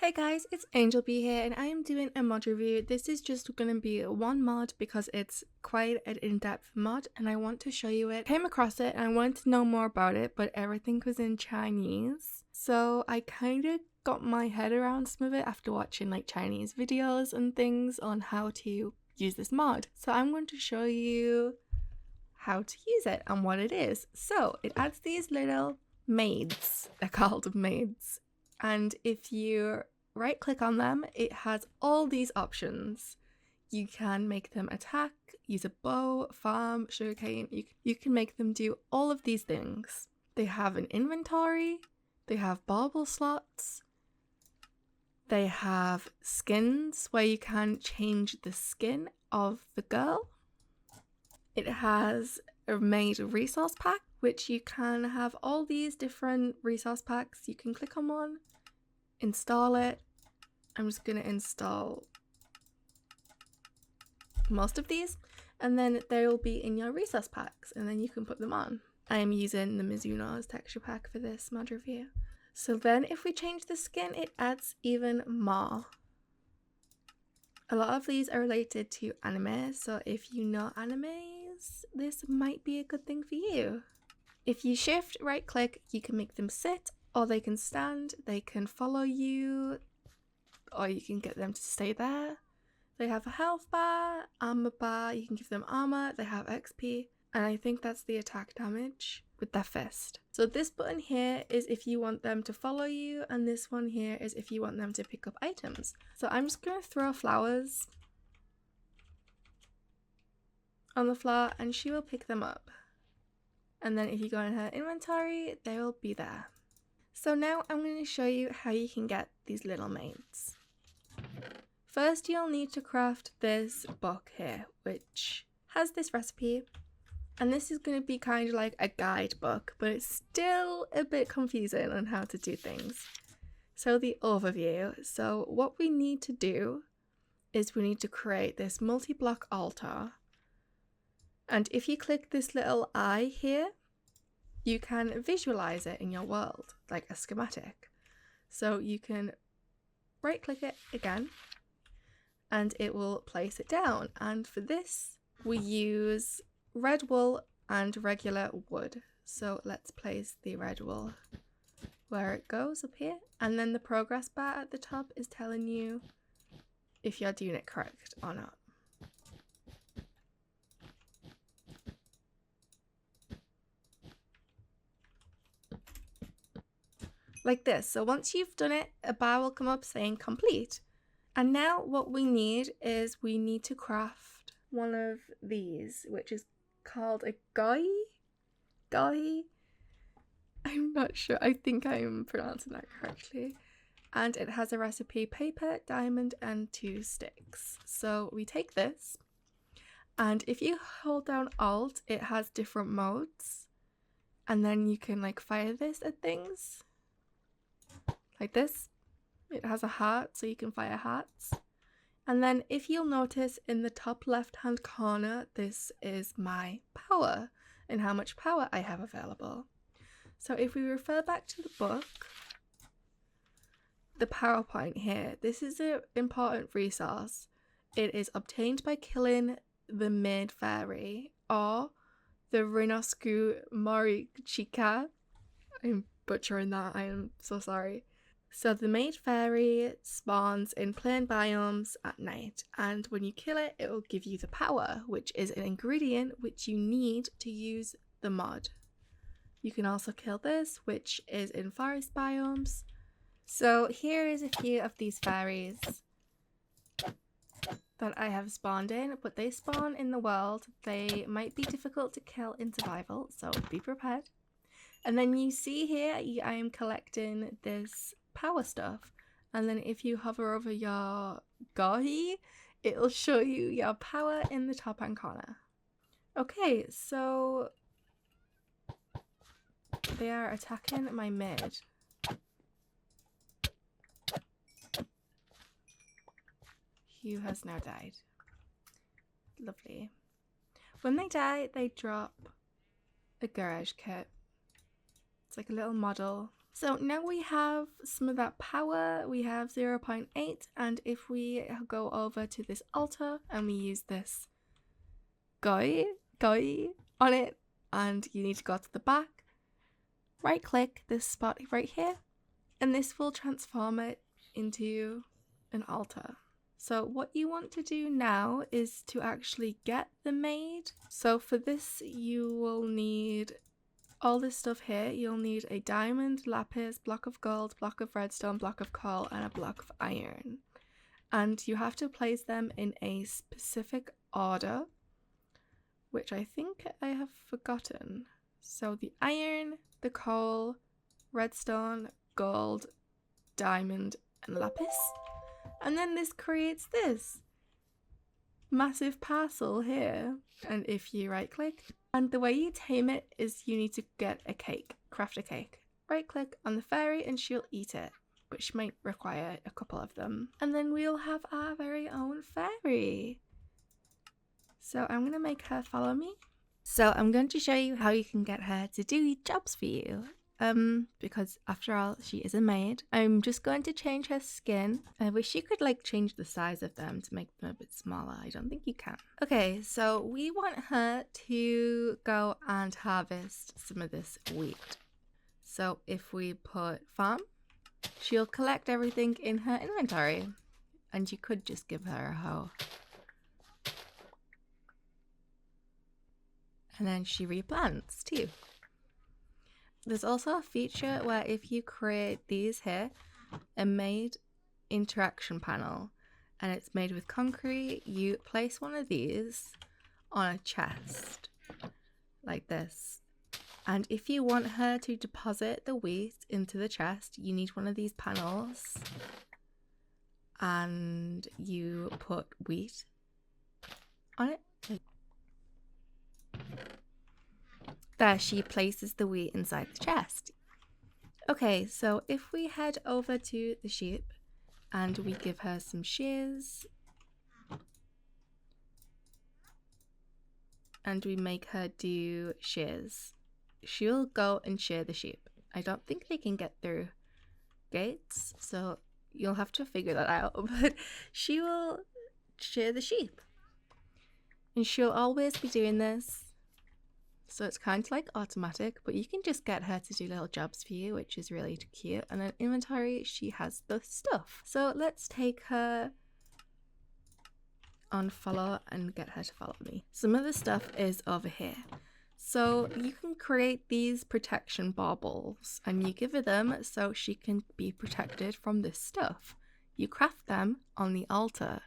Hey guys, it's Angel B here and I am doing a mod review. This is just going to be one mod because it's quite an in-depth mod and I want to show you it. I came across it and I wanted to know more about it, but everything was in Chinese. So I kind of got my head around some of it after watching like Chinese videos and things on how to use this mod. So I'm going to show you how to use it and what it is. So it adds these little maids. They're called maids. And if you right click on them, it has all these options. You can make them attack, use a bow, farm, sugarcane. You can make them do all of these things. They have an inventory, they have bauble slots, they have skins where you can change the skin of the girl. It has a Maid resource pack, which you can have all these different resource packs. You can click on one, install it. I'm just going to install most of these, and then they will be in your resource packs, and then you can put them on. I am using the Mizuno's texture pack for this mod review. So then if we change the skin, it adds even more. A lot of these are related to anime, so if you know animes, this might be a good thing for you. If you shift right click, you can make them sit, or they can stand, they can follow you, or you can get them to stay there. They have a health bar, armor bar, you can give them armor, they have XP, and I think that's the attack damage with their fist. So this button here is if you want them to follow you, and this one here is if you want them to pick up items. So I'm just going to throw flowers on the floor and she will pick them up. And then if you go in her inventory, they will be there. So now I'm going to show you how you can get these little maids. First, you'll need to craft this book here, which has this recipe. And this is going to be kind of like a guidebook, but it's still a bit confusing on how to do things. So the overview. So what we need to do is we need to create this multi-block altar. And if you click this little eye here, you can visualize it in your world, like a schematic. So you can right click it again and it will place it down. And for this, we use red wool and regular wood. So let's place the red wool where it goes up here. And then the progress bar at the top is telling you if you're doing it correct or not. Like this. So once you've done it, a bar will come up saying complete. And now what we need is we need to craft one of these, which is called a kawaii. I'm not sure. I think I'm pronouncing that correctly. And it has a recipe: paper, diamond, and 2 sticks. So we take this, and if you hold down Alt, it has different modes. And then you can like fire this at things. Like this. It has a heart, so you can fire hearts. And then if you'll notice in the top left hand corner, this is my power and how much power I have available. So if we refer back to the book, the PowerPoint here, this is an important resource. It is obtained by killing the Maid fairy or the Rinosku Morichika. I'm butchering that, I am so sorry. So the Maid fairy spawns in plain biomes at night, and when you kill it, it will give you the power, which is an ingredient which you need to use the mod. You can also kill this, which is in forest biomes. So here is a few of these fairies that I have spawned in, but they spawn in the world. They might be difficult to kill in survival, so be prepared. And then you see here, I am collecting this power stuff, and then if you hover over your kawaii, it'll show you your power in the top hand corner. Okay, so they are attacking my maid. Hugh has now died. Lovely. When they die, they drop a garage kit. It's like a little model So now we have some of that power, we have 0.8, and if we go over to this altar and we use this kawaii on it, and you need to go to the back, right click this spot right here, and this will transform it into an altar. So what you want to do now is to actually get the maid. So for this you will need all this stuff here. You'll need a diamond, lapis, block of gold, block of redstone, block of coal, and a block of iron. And you have to place them in a specific order, which I think I have forgotten. So the iron, the coal, redstone, gold, diamond, and lapis. And then this creates this massive parcel here. And if you right click, and the way you tame it is you need to get a cake, craft a cake. Right click on the fairy and she'll eat it, which might require a couple of them. And then we'll have our very own fairy. So I'm going to make her follow me. So I'm going to show you how you can get her to do jobs for you. Because after all, she is a maid. I'm just going to change her skin. I wish you could like change the size of them to make them a bit smaller. I don't think you can. Okay, so we want her to go and harvest some of this wheat. So if we put farm, she'll collect everything in her inventory. And you could just give her a hoe. And then she replants too. There's also a feature where if you create these here, a Maid interaction panel, and it's made with concrete, you place one of these on a chest like this. And if you want her to deposit the wheat into the chest, you need one of these panels and you put wheat on it. There, she places the wheat inside the chest. Okay, so if we head over to the sheep and we give her some shears and we make her do shears, she'll go and shear the sheep. I don't think they can get through gates, so you'll have to figure that out, but she will shear the sheep. And she'll always be doing this. So it's kind of like automatic, but you can just get her to do little jobs for you, which is really cute. And then inventory, she has the stuff. So let's take her on follow and get her to follow me. Some of the stuff is over here. So you can create these protection baubles and you give her them so she can be protected from this stuff. You craft them on the altar.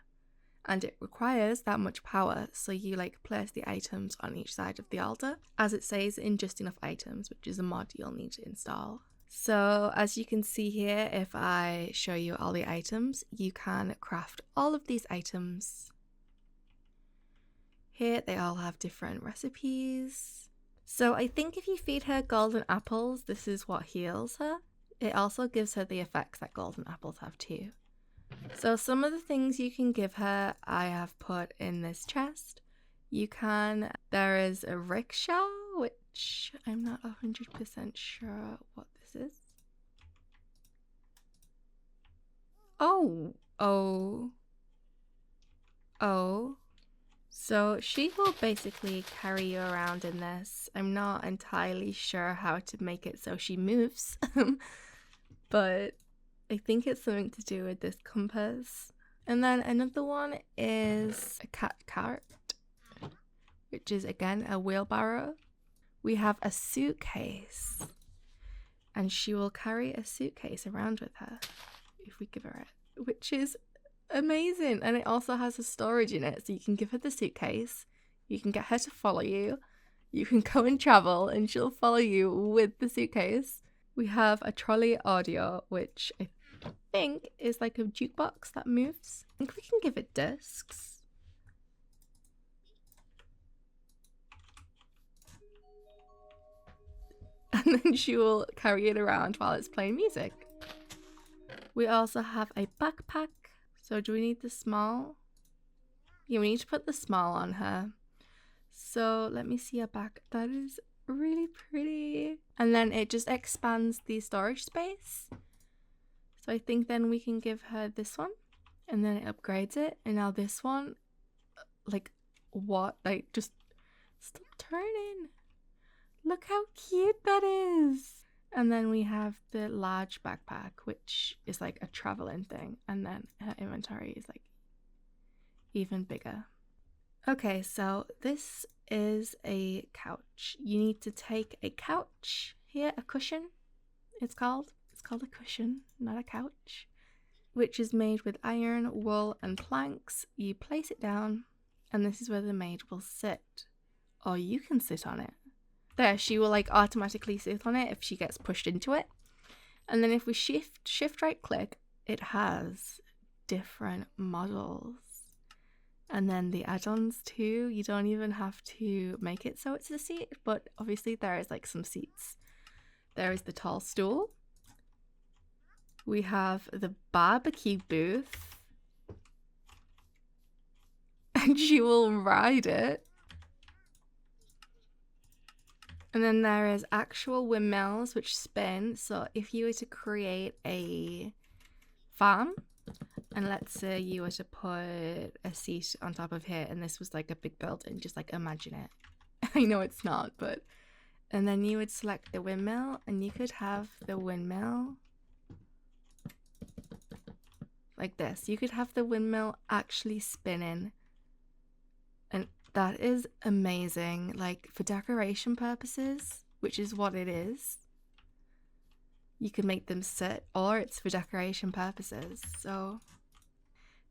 And it requires that much power, so you like place the items on each side of the altar, as it says in Just Enough Items, which is a mod you'll need to install. So as you can see here, if I show you all the items, you can craft all of these items. Here they all have different recipes. So I think if you feed her golden apples, this is what heals her. It also gives her the effects that golden apples have too. So some of the things you can give her, I have put in this chest. There is a rickshaw, which I'm not 100% sure what this is. Oh. So she will basically carry you around in this. I'm not entirely sure how to make it so she moves, but I think it's something to do with this compass. And then another one is a cat cart, which is again a wheelbarrow. We have a suitcase, and she will carry a suitcase around with her if we give her it, which is amazing. And it also has a storage in it, so you can give her the suitcase, you can get her to follow you, you can go and travel and she'll follow you with the suitcase. We have a trolley audio, which I think is like a jukebox that moves. I think we can give it discs. And then she will carry it around while it's playing music. We also have a backpack. So do we need the small? Yeah, we need to put the small on her. So let me see her back. That is really pretty. And then it just expands the storage space. So I think then we can give her this one, and then it upgrades it. And now this one, like, what? Like, just stop turning. Look how cute that is. And then we have the large backpack, which is like a traveling thing. And then her inventory is like even bigger. Okay, so this is a couch. You need to take a couch here, a cushion, it's called a cushion, not a couch, which is made with iron, wool and planks. You place it down, and this is where the maid will sit, or you can sit on it. There, she will like automatically sit on it if she gets pushed into it. And then if we shift right click, it has different models. And then the add-ons too, you don't even have to make it so it's a seat, but obviously there is like some seats. There is the tall stool. We have the barbecue booth. And she will ride it. And then there is actual windmills which spin. So if you were to create a farm, and let's say you were to put a seat on top of here, and this was like a big building, just like imagine it. I know it's not, but... And then you would select the windmill, and you could have the windmill like this. You could have the windmill actually spinning. And that is amazing, like for decoration purposes, which is what it is. You can make them sit, or it's for decoration purposes. So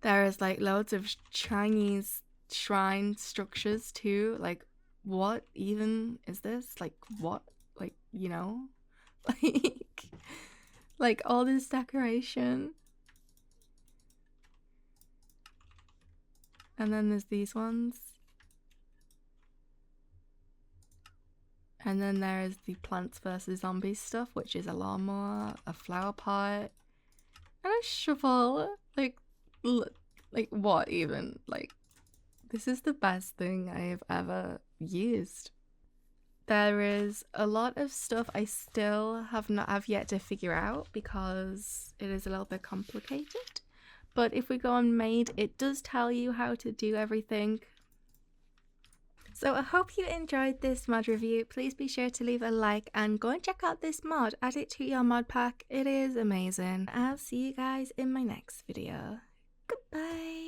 there is like loads of Chinese shrine structures too. Like, what even is this? Like, what? Like, you know? Like all this decoration. And then there's these ones. And then there is the Plants vs. Zombies stuff, which is a lawnmower, a flower pot, and a shovel. Like what even? Like, this is the best thing I have ever used. There is a lot of stuff I still have yet to figure out because it is a little bit complicated. But if we go on Maid, it does tell you how to do everything. So I hope you enjoyed this mod review. Please be sure to leave a like and go and check out this mod. Add it to your mod pack. It is amazing. I'll see you guys in my next video. Goodbye.